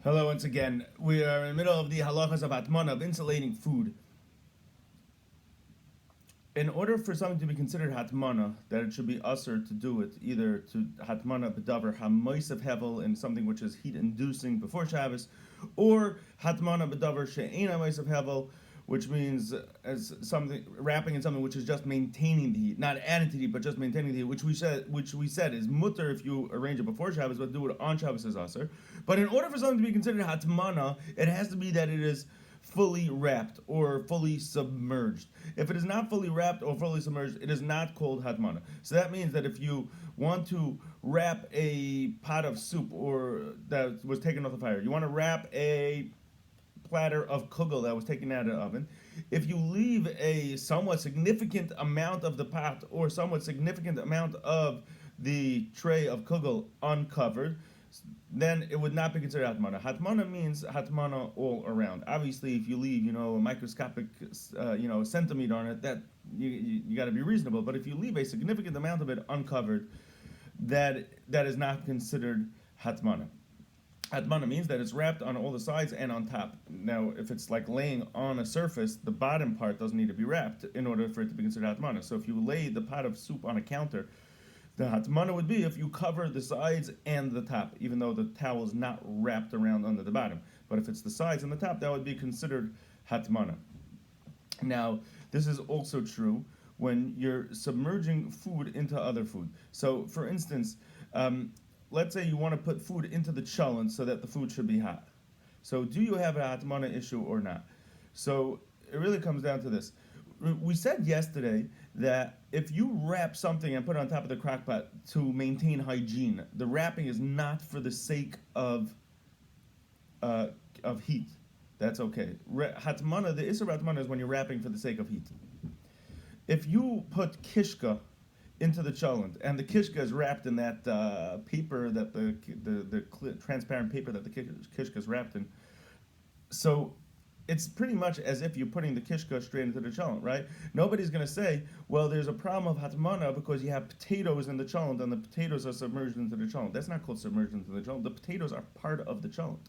Hello once again. We are in the middle of the halachas of hatmana, of insulating food. In order for something to be considered hatmana, that it should be usher to do it, either to hatmana b'davar hamoisav hevel in something which is heat-inducing before Shabbos, or hatmana b'davar she'ein hamoisav hevel, which means as something wrapping in something which is just maintaining the heat, not adding to the heat, but just maintaining the heat, which we said is mutter if you arrange it before Shabbos, but do it on Shabbos is aser. But in order for something to be considered hatmana, it has to be that it is fully wrapped or fully submerged. If it is not fully wrapped or fully submerged, it is not called hatmana. So that means that if you want to wrap a pot of soup or that was taken off the fire, you want to wrap a platter of kugel that was taken out of the oven, if you leave a somewhat significant amount of the pot or somewhat significant amount of the tray of kugel uncovered, then it would not be considered hatmana. Hatmana means hatmana all around. Obviously, if you leave, a microscopic, centimeter on it, that you got to be reasonable. But if you leave a significant amount of it uncovered, that is not considered hatmana. Hatmana means that it's wrapped on all the sides and on top. Now, if it's like laying on a surface, the bottom part doesn't need to be wrapped in order for it to be considered hatmana. So if you lay the pot of soup on a counter, the hatmana would be if you cover the sides and the top, even though the towel is not wrapped around under the bottom. But if it's the sides and the top, that would be considered hatmana. Now, this is also true when you're submerging food into other food. So, for instance, let's say you want to put food into the cholent so that the food should be hot. So do you have a hatmana issue or not? So it really comes down to this. We said yesterday that if you wrap something and put it on top of the crock pot to maintain hygiene, the wrapping is not for the sake of heat. That's okay. Hatmana, the issur hatmana is when you're wrapping for the sake of heat. If you put kishka into the cholent, and the kishka is wrapped in that paper, that the transparent paper that the kishka is wrapped in. So it's pretty much as if you're putting the kishka straight into the cholent, right? Nobody's going to say, well, there's a problem of hatmana because you have potatoes in the cholent and the potatoes are submerged into the cholent. That's not called submerged into the cholent. The potatoes are part of the cholent.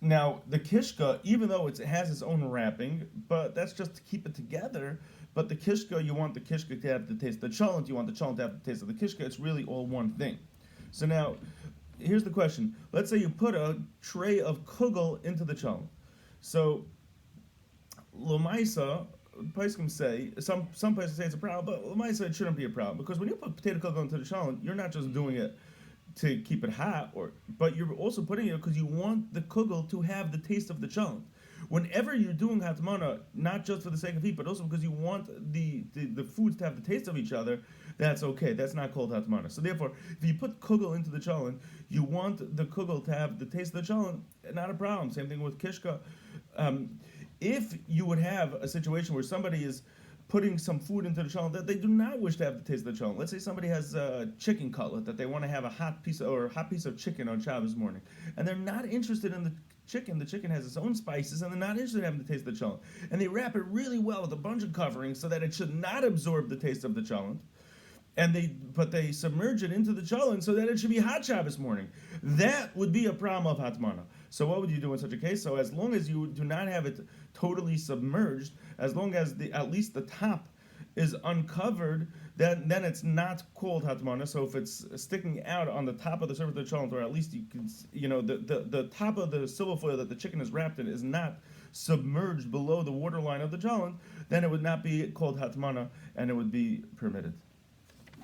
Now, the kishka, even though it has its own wrapping, but that's just to keep it together. But the kishka, you want the kishka to have the taste of the cholent, you want the cholent to have the taste of the kishka. It's really all one thing. So now, here's the question. Let's say you put a tray of kugel into the cholent. So, Lamaisa, Paiskim say, some places say it's a problem, but Lamaisa it shouldn't be a problem. Because when you put potato kugel into the cholent, you're not just doing it to keep it hot, but you're also putting it because you want the kugel to have the taste of the cholent. Whenever you're doing hatmana, not just for the sake of heat, but also because you want the foods to have the taste of each other, that's okay. That's not called hatmana. So therefore, if you put kugel into the cholent, you want the kugel to have the taste of the cholent, not a problem. Same thing with kishka. If you would have a situation where somebody is putting some food into the cholent that they do not wish to have the taste of the cholent. Let's say somebody has a chicken cutlet that they want to have a hot piece of chicken on Shabbos morning, and they're not interested in the chicken. The chicken has its own spices, and they're not interested in having the taste of the cholent. And they wrap it really well with a bunch of coverings so that it should not absorb the taste of the cholent. And they submerge it into the cholent so that it should be hot Shabbos morning. That would be a problem of hatmana. So what would you do in such a case? So as long as you do not have it totally submerged, as long as at least the top is uncovered, then it's not called hatmana. So if it's sticking out on the top of the surface of the cholent, or at least you can, the top of the silver foil that the chicken is wrapped in is not submerged below the waterline of the cholent, then it would not be called hatmana and it would be permitted.